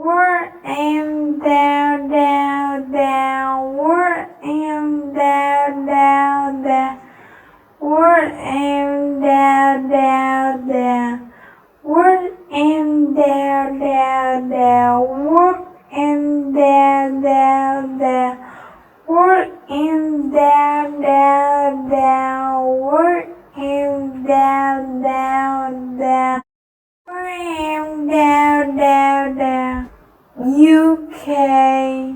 Word and down, down, down. Word and down, down, down. Word and down, down, down. Word and down, down, down. Word and down, down, down. Word and down, down, down. Word and down, down, down. Word and down, down, down. UK.